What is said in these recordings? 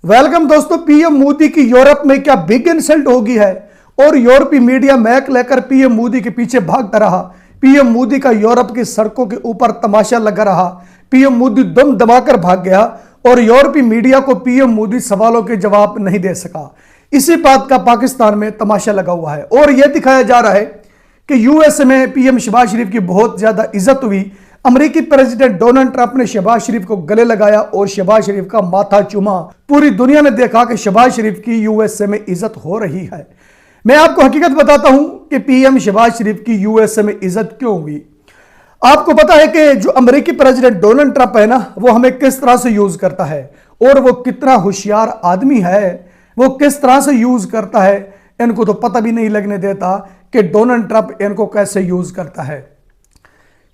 Welcome दोस्तों। PM Modi की Europe में क्या बिग इंसल्ट होगी है और यूरोपीय मीडिया मैक लेकर पीएम मोदी के पीछे भागता रहा। पीएम मोदी का यूरोप की सड़कों के ऊपर तमाशा लगा रहा। पीएम मोदी दम दबाकर भाग गया और यूरोपीय मीडिया को पीएम मोदी सवालों के जवाब नहीं दे सका। इसी बात का पाकिस्तान में तमाशा लगा हुआ है और यह दिखाया जा रहा है कि यूएस में पीएम शहबाज शरीफ की बहुत ज्यादा इज्जत हुई। अमेरिकी प्रेसिडेंट डोनाल्ड ट्रंप ने शहबाज शरीफ को गले लगाया और शहबाज शरीफ का माथा चूमा। पूरी दुनिया ने देखा कि शहबाज शरीफ की यूएसए में इज्जत हो रही है। मैं आपको हकीकत बताता हूं कि पीएम शहबाज शरीफ की यूएसए में इज्जत क्यों हुई। आपको पता है कि जो अमेरिकी प्रेसिडेंट डोनाल्ड ट्रंप है ना, वो हमें किस तरह से यूज करता है और वो कितना होशियार आदमी है। वो किस तरह से यूज करता है इनको तो पता भी नहीं लगने देता कि डोनाल्ड ट्रंप इनको कैसे यूज करता है।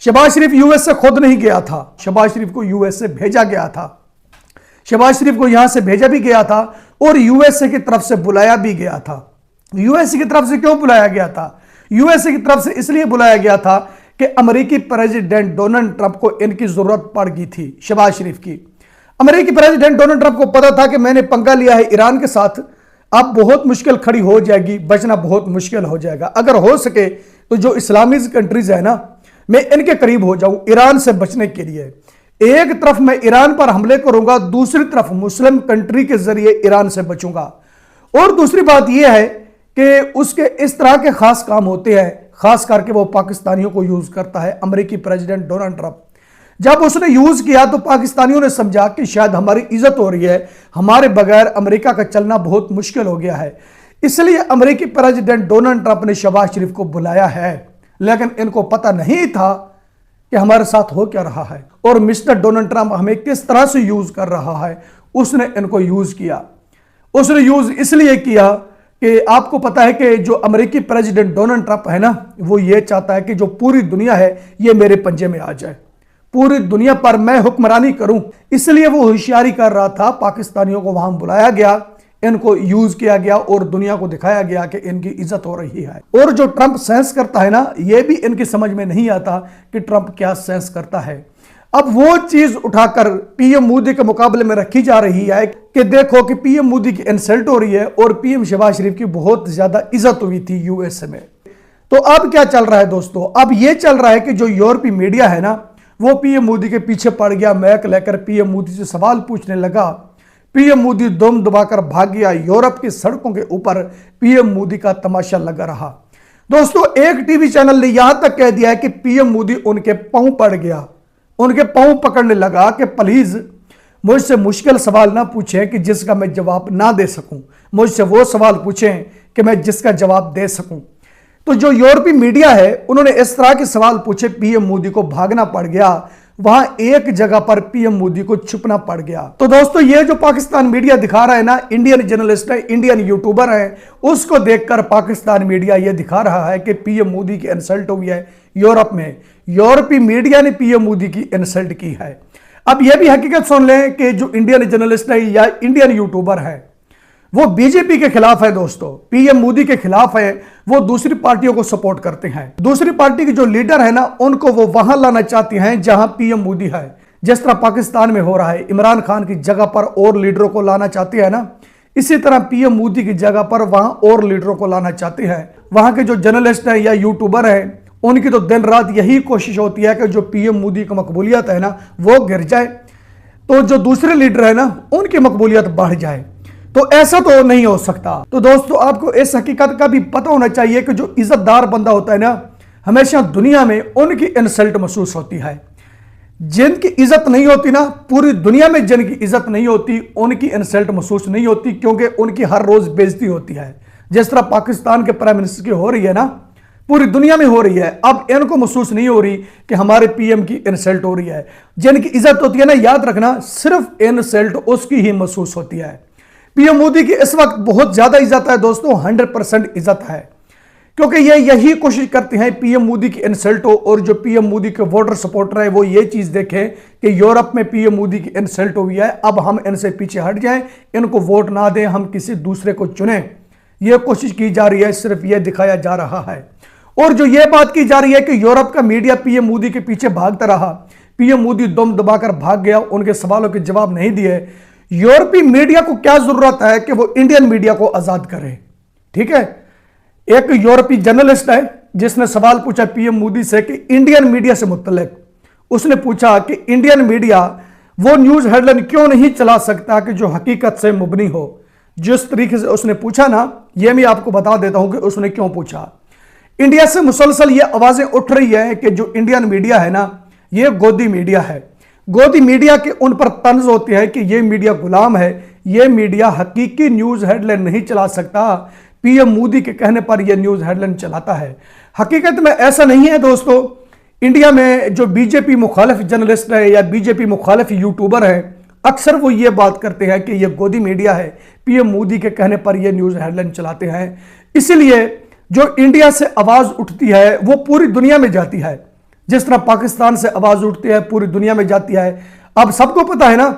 शहबाज शरीफ यूएस से खुद नहीं गया था, शहबाज शरीफ को यूएस से भेजा गया था। शहबाज शरीफ को यहां से भेजा भी गया था और यूएसए की तरफ से बुलाया भी गया था। यूएसए की तरफ से क्यों बुलाया गया था? यूएसए की तरफ से इसलिए बुलाया गया था कि अमेरिकी प्रेसिडेंट डोनाल्ड ट्रंप को इनकी जरूरत पड़ गई थी, शहबाज शरीफ की। अमेरिकी प्रेसिडेंट डोनाल्ड ट्रंप को पता था कि मैंने पंगा लिया है ईरान के साथ, अब बहुत मुश्किल खड़ी हो जाएगी, बचना बहुत मुश्किल हो जाएगा। अगर हो सके तो जो इस्लामिक कंट्रीज है ना, मैं इनके करीब हो जाऊं ईरान से बचने के लिए। एक तरफ मैं ईरान पर हमले करूंगा, दूसरी तरफ मुस्लिम कंट्री के जरिए ईरान से बचूंगा। और दूसरी बात यह है कि उसके इस तरह के खास काम होते हैं, खास करके वो पाकिस्तानियों को यूज करता है अमेरिकी प्रेसिडेंट डोनाल्ड ट्रंप। जब उसने यूज किया तो पाकिस्तानियों ने समझा कि शायद हमारी इज्जत हो रही है, हमारे बगैर अमेरिका का चलना बहुत मुश्किल हो गया है। इसलिए अमेरिकी प्रेसिडेंट डोनाल्ड ट्रंप ने शहबाज शरीफ को बुलाया है। लेकिन इनको पता नहीं था कि हमारे साथ हो क्या रहा है और मिस्टर डोनाल्ड ट्रंप हमें किस तरह से यूज कर रहा है। उसने इनको यूज किया। उसने यूज इसलिए किया कि आपको पता है कि जो अमेरिकी प्रेसिडेंट डोनाल्ड ट्रंप है ना, वो ये चाहता है कि जो पूरी दुनिया है ये मेरे पंजे में आ जाए, पूरी दुनिया पर मैं हुक्मरानी करूं। इसलिए वो होशियारी कर रहा था। पाकिस्तानियों को वहां बुलाया गया, इनको यूज किया गया और दुनिया को दिखाया गया कि इनकी इज्जत हो रही है। और जो ट्रंप सेंस करता है ना, यह भी इनकी समझ में नहीं आता कि ट्रंप क्या सेंस करता है। अब वो चीज उठाकर पीएम मोदी के मुकाबले में रखी जा रही है कि देखो कि पीएम मोदी की इंसल्ट हो रही है और पीएम शहबाज शरीफ की बहुत ज्यादा इज्जत हुई थी यूएसए में। तो अब क्या चल रहा है दोस्तों? अब यह चल रहा है कि जो यूरोपीय मीडिया है ना, वो पीएम मोदी के पीछे पड़ गया, मैक लेकर पीएम मोदी से सवाल पूछने लगा। पीएम मोदी दम दबाकर भाग गया। यूरोप की सड़कों के ऊपर पीएम मोदी का तमाशा लगा रहा। दोस्तों, एक टीवी चैनल ने यहां तक कह दिया है कि पीएम मोदी उनके पांव पड़ गया, उनके पांव पकड़ने लगा कि प्लीज मुझसे मुश्किल सवाल ना पूछें कि जिसका मैं जवाब ना दे सकूं, मुझसे वो सवाल पूछें कि मैं जिसका जवाब दे सकूं। तो जो यूरोपीय मीडिया है उन्होंने इस तरह के सवाल पूछे, पीएम मोदी को भागना पड़ गया। वहां एक जगह पर पीएम मोदी को छुपना पड़ गया। तो दोस्तों, ये जो पाकिस्तान मीडिया दिखा रहा है ना, इंडियन जर्नलिस्ट है, इंडियन यूट्यूबर है, उसको देखकर पाकिस्तान मीडिया ये दिखा रहा है कि पीएम मोदी की इंसल्ट हुई है यूरोप में। यूरोपीय मीडिया ने पीएम मोदी की इंसल्ट की है। अब यह भी हकीकत सुन लें कि जो इंडियन जर्नलिस्ट है या इंडियन यूट्यूबर है, वो बीजेपी के खिलाफ है दोस्तों, पीएम मोदी के खिलाफ है। वो दूसरी पार्टियों को सपोर्ट करते हैं। दूसरी पार्टी की जो लीडर है ना, उनको वो वहां लाना चाहते हैं जहां पीएम मोदी है। जिस तरह पाकिस्तान में हो रहा है, इमरान खान की जगह पर और लीडरों को लाना चाहते हैं ना, इसी तरह पीएम मोदी की जगह पर वहां और लीडरों को लाना चाहते हैं। वहां के जो जर्नलिस्ट हैं या यूट्यूबर हैं, उनकी तो दिन रात यही कोशिश होती है कि जो पीएम मोदी की मकबूलियत है ना, वो गिर जाए, तो जो दूसरे लीडर है ना, उनकी मकबूलियत बढ़ जाए। तो ऐसा तो नहीं हो सकता। तो दोस्तों, आपको इस हकीकत का भी पता होना चाहिए कि जो इज्जतदार बंदा होता है ना, हमेशा दुनिया में उनकी इंसल्ट महसूस होती है। जिनकी इज्जत नहीं होती ना, पूरी दुनिया में जिनकी इज्जत नहीं होती, उनकी इंसल्ट महसूस नहीं होती, क्योंकि उनकी हर रोज बेइज्जती होती है। जिस तरह पाकिस्तान के प्राइम मिनिस्टर की हो रही है ना, पूरी दुनिया में हो रही है। अब इनको महसूस नहीं हो रही कि हमारे पीएम की इंसल्ट हो रही है। जिनकी इज्जत होती है ना, याद रखना, सिर्फ इंसल्ट उसकी ही महसूस होती है। पीएम मोदी की इस वक्त बहुत ज्यादा इज्जत है दोस्तों, 100% इज्जत है, क्योंकि ये यही कोशिश करते हैं पीएम मोदी की इंसल्ट हो और जो पीएम मोदी के वोटर सपोर्टर है वो ये चीज देखें कि यूरोप में पीएम मोदी की इंसल्ट हुई है, अब हम इनसे पीछे हट जाएं, इनको वोट ना दें, हम किसी दूसरे को चुनें। यह कोशिश की जा रही है, सिर्फ यह दिखाया जा रहा है। और जो यह बात की जा रही है कि यूरोप का मीडिया पीएम मोदी के पीछे भागता रहा, पीएम मोदी दम दबाकर भाग गया, उनके सवालों के जवाब नहीं दिए। यूरोपीय मीडिया को क्या जरूरत है कि वो इंडियन मीडिया को आजाद करे। ठीक है, एक यूरोपीय जर्नलिस्ट है जिसने सवाल पूछा पीएम मोदी से कि इंडियन मीडिया से मुतल्लिक। उसने पूछा कि इंडियन मीडिया वो न्यूज हेडलाइन क्यों नहीं चला सकता कि जो हकीकत से मुबनी हो। जिस तरीके से उसने पूछा ना, यह मैं आपको बता देता हूं कि उसने क्यों पूछा। इंडिया से मुसलसल ये आवाजें उठ रही है कि जो इंडियन मीडिया है ना, ये गोदी मीडिया है। गोदी मीडिया के उन पर तंज होते हैं कि ये मीडिया गुलाम है, ये मीडिया हकीकी न्यूज हेडलाइन नहीं चला सकता, पीएम मोदी के कहने पर यह न्यूज हेडलाइन चलाता है। हकीकत में ऐसा नहीं है दोस्तों। इंडिया में जो बीजेपी मुखालिफ जर्नलिस्ट है या बीजेपी मुखालिफ यूट्यूबर है, अक्सर वो ये बात करते हैं कि ये गोदी मीडिया है, पीएम मोदी के कहने पर ये न्यूज हेडलाइन चलाते हैं। इसलिए जो इंडिया से आवाज उठती है वो पूरी दुनिया में जाती है, जिस तरह पाकिस्तान से आवाज उठती है पूरी दुनिया में जाती है। अब सबको पता है ना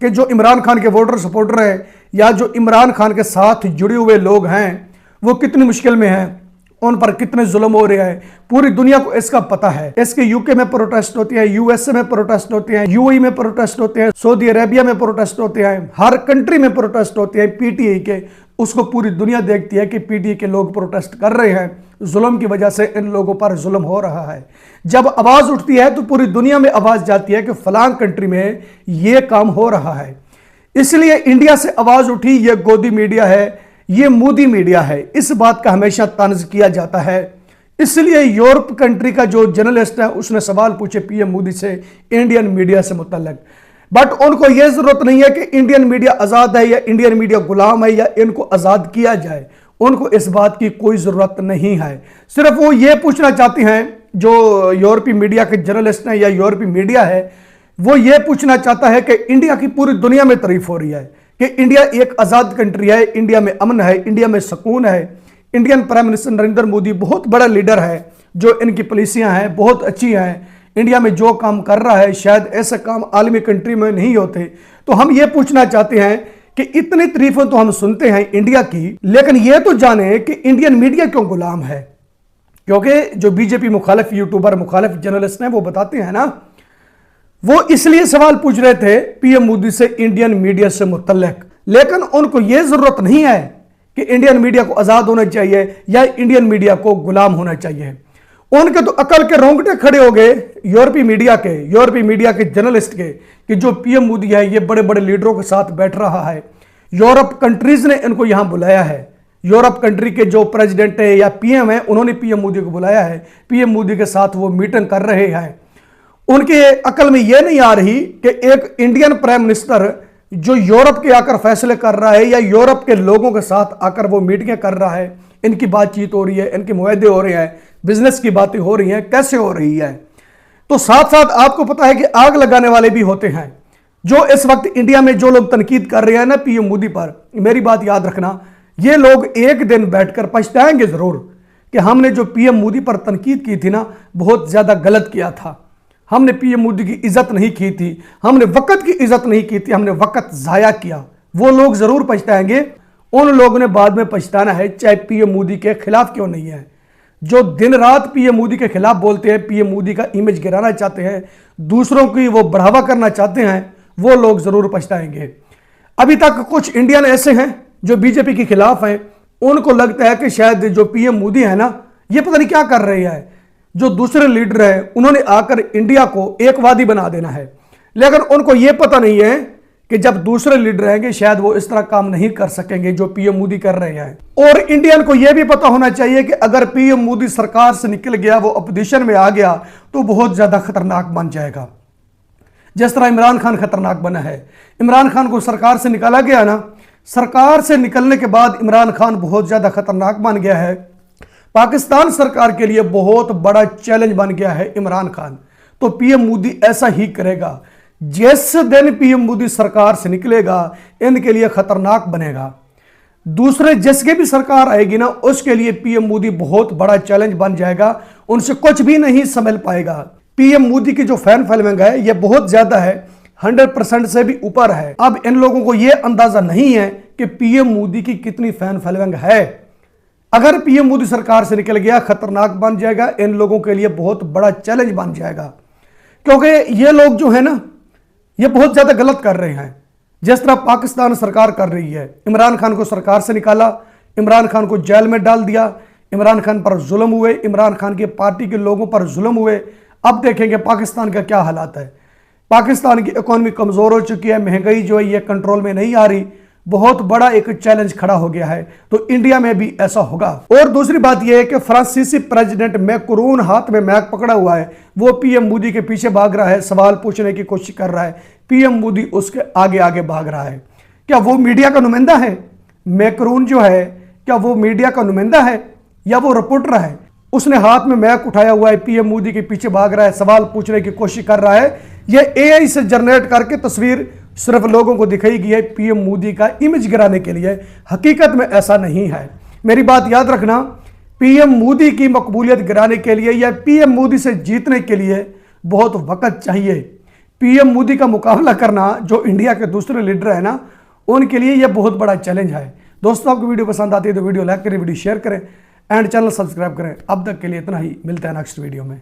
कि जो इमरान खान के वोटर सपोर्टर हैं या जो इमरान खान के साथ जुड़े हुए लोग हैं वो कितनी मुश्किल में हैं, उन पर कितने जुल्म हो रहे हैं, पूरी दुनिया को इसका पता है। इसके यूके में प्रोटेस्ट होते हैं, यूएसए में प्रोटेस्ट होते हैं, यूएई में प्रोटेस्ट होते हैं, सऊदी अरेबिया में प्रोटेस्ट होते हैं, हर कंट्री में प्रोटेस्ट होते हैं पीटीआई के। उसको पूरी दुनिया देखती है कि पीटीआई के लोग प्रोटेस्ट कर रहे हैं, जुल्म की वजह से इन लोगों पर जुल्म हो रहा है। जब आवाज उठती है तो पूरी दुनिया में आवाज जाती है कि फलां कंट्री में ये काम हो रहा है। इसलिए इंडिया से आवाज उठी, ये गोदी मीडिया है, ये मोदी मीडिया है, इस बात का हमेशा तंज किया जाता है। इसलिए यूरोप कंट्री का जो जर्नलिस्ट है उसने सवाल पूछे पीएम मोदी से इंडियन मीडिया से मुतल्लिक। बट उनको यह जरूरत नहीं है कि इंडियन मीडिया आजाद है या इंडियन मीडिया गुलाम है या इनको आजाद किया जाए। उनको इस बात की कोई जरूरत नहीं है। सिर्फ वो ये पूछना चाहते हैं, जो यूरोपीय मीडिया के जर्नलिस्ट हैं या यूरोपीय मीडिया है, वो ये पूछना चाहता है कि इंडिया की पूरी दुनिया में तारीफ हो रही है कि इंडिया एक आजाद कंट्री है, इंडिया में अमन है, इंडिया में सुकून है। Indian prime minister Narendra Modi बहुत बड़ा लीडर है, जो इनकी पॉलिसियां हैं बहुत अच्छी हैं। इंडिया में जो काम कर रहा है शायद ऐसे काम आलमी कंट्री में नहीं होते। तो हम ये पूछना चाहते हैं कि इतनी तारीफें तो हम सुनते हैं इंडिया की, लेकिन ये तो जाने कि इंडियन मीडिया क्यों गुलाम है। क्योंकि जो बीजेपी मुखालिफ यूट्यूबर मुखालिफ जर्नलिस्ट हैं वो बताते हैं ना, वो इसलिए सवाल पूछ रहे थे पीएम मोदी से इंडियन मीडिया से मुतल्लिक, लेकिन उनको यह जरूरत नहीं है कि इंडियन मीडिया को आजाद होना चाहिए या इंडियन मीडिया को गुलाम होना चाहिए। उनके तो अकल के रोंगटे खड़े हो गए यूरोपीय मीडिया के जर्नलिस्ट के कि जो पीएम मोदी है ये बड़े बड़े लीडरों के साथ बैठ रहा है। यूरोप कंट्रीज ने इनको यहां बुलाया है। यूरोप कंट्री के जो प्रेसिडेंट है या पीएम है उन्होंने पीएम मोदी को बुलाया है, पीएम मोदी के साथ वो मीटिंग कर रहे हैं। उनके अकल में यह नहीं आ रही कि एक इंडियन प्राइम मिनिस्टर जो यूरोप के आकर फैसले कर रहा है या यूरोप के लोगों के साथ आकर वो मीटिंगें कर रहा है, इनकी बातचीत हो रही है, इनके मुआहदे हो रहे हैं, बिजनेस की बातें हो रही हैं, कैसे हो रही है। तो साथ साथ आपको पता है कि आग लगाने वाले भी होते हैं। जो इस वक्त इंडिया में जो लोग तनकीद कर रहे हैं ना पीएम मोदी पर, मेरी बात याद रखना, ये लोग एक दिन बैठकर पछताएंगे जरूर कि हमने जो पीएम मोदी पर तनकीद की थी ना बहुत ज्यादा गलत किया था। हमने पीएम मोदी की इज्जत नहीं की थी, हमने वक्त की इज्जत नहीं की थी, हमने वक्त जाया किया। वो लोग जरूर पछताएंगे। उन लोगों ने बाद में पछताना है, चाहे पीएम मोदी के खिलाफ क्यों नहीं है। जो दिन रात पीएम मोदी के खिलाफ बोलते हैं, पीएम मोदी का इमेज गिराना चाहते हैं, दूसरों की वो बढ़ावा करना चाहते हैं, वो लोग जरूर पछताएंगे। अभी तक कुछ इंडियन ऐसे हैं जो बीजेपी के खिलाफ हैं, उनको लगता है कि शायद जो पीएम मोदी है ना ये पता नहीं क्या कर रहे हैं। जो दूसरे लीडर हैं उन्होंने आकर इंडिया को एकवादी बना देना है, लेकिन उनको यह पता नहीं है कि जब दूसरे लीडर रहेंगे शायद वो इस तरह काम नहीं कर सकेंगे जो पीएम मोदी कर रहे हैं। और इंडियन को यह भी पता होना चाहिए कि अगर पीएम मोदी सरकार से निकल गया, वो अपोजिशन में आ गया, तो बहुत ज्यादा खतरनाक बन जाएगा। जिस तरह इमरान खान खतरनाक बना है। इमरान खान को सरकार से निकाला गया ना, सरकार से निकलने के बाद इमरान खान बहुत ज्यादा खतरनाक बन गया है। पाकिस्तान सरकार के लिए बहुत बड़ा चैलेंज बन गया है इमरान खान। तो पीएम मोदी ऐसा ही करेगा। जिस दिन पीएम मोदी सरकार से निकलेगा इनके लिए खतरनाक बनेगा। दूसरे जिसके भी सरकार आएगी ना उसके लिए पीएम मोदी बहुत बड़ा चैलेंज बन जाएगा, उनसे कुछ भी नहीं संभल पाएगा। पीएम मोदी की जो फैन फॉलोइंग है यह बहुत ज्यादा है, 100% से भी ऊपर है। अब इन लोगों को यह अंदाजा नहीं है कि पीएम मोदी की कितनी फैन फॉलोइंग है। अगर पीएम मोदी सरकार से निकल गया खतरनाक बन जाएगा, इन लोगों के लिए बहुत बड़ा चैलेंज बन जाएगा। क्योंकि ये लोग जो है ना ये बहुत ज्यादा गलत कर रहे हैं। जिस तरह पाकिस्तान सरकार कर रही है। इमरान खान को सरकार से निकाला, इमरान खान को जेल में डाल दिया, इमरान खान पर जुल्म हुए, इमरान खान की पार्टी के लोगों पर जुल्म हुए। अब देखेंगे पाकिस्तान का क्या हालात है। पाकिस्तान की इकोनॉमी कमज़ोर हो चुकी है, महंगाई जो है ये कंट्रोल में नहीं आ रही, बहुत बड़ा एक चैलेंज खड़ा हो गया है। तो इंडिया में भी ऐसा होगा। और दूसरी बात यह है कि फ्रांसीसी प्रेसिडेंट मैक्रोन हाथ में मैक पकड़ा हुआ है, वो पीएम मोदी के पीछे भाग रहा है, सवाल पूछने की कोशिश कर रहा है, पीएम मोदी उसके आगे आगे भाग रहा है। क्या वो मीडिया का नुमाइंदा है? मैक्रोन जो है क्या वो मीडिया का नुमाइंदा है या वो रिपोर्टर है? उसने हाथ में मैक उठाया हुआ है, पीएम मोदी के पीछे भाग रहा है, सवाल पूछने की कोशिश कर रहा है। यह एआई से जनरेट करके तस्वीर सिर्फ लोगों को दिखाई गई है पीएम मोदी का इमेज गिराने के लिए। हकीकत में ऐसा नहीं है। मेरी बात याद रखना, पीएम मोदी की मकबूलियत गिराने के लिए या पीएम मोदी से जीतने के लिए बहुत वक्त चाहिए। पीएम मोदी का मुकाबला करना जो इंडिया के दूसरे लीडर है ना, उनके लिए यह बहुत बड़ा चैलेंज है। दोस्तों, आपको वीडियो पसंद आती है तो वीडियो लाइक करें, वीडियो शेयर करें एंड चैनल सब्सक्राइब करें। अब तक के लिए इतना ही, मिलते हैं नेक्स्ट वीडियो में।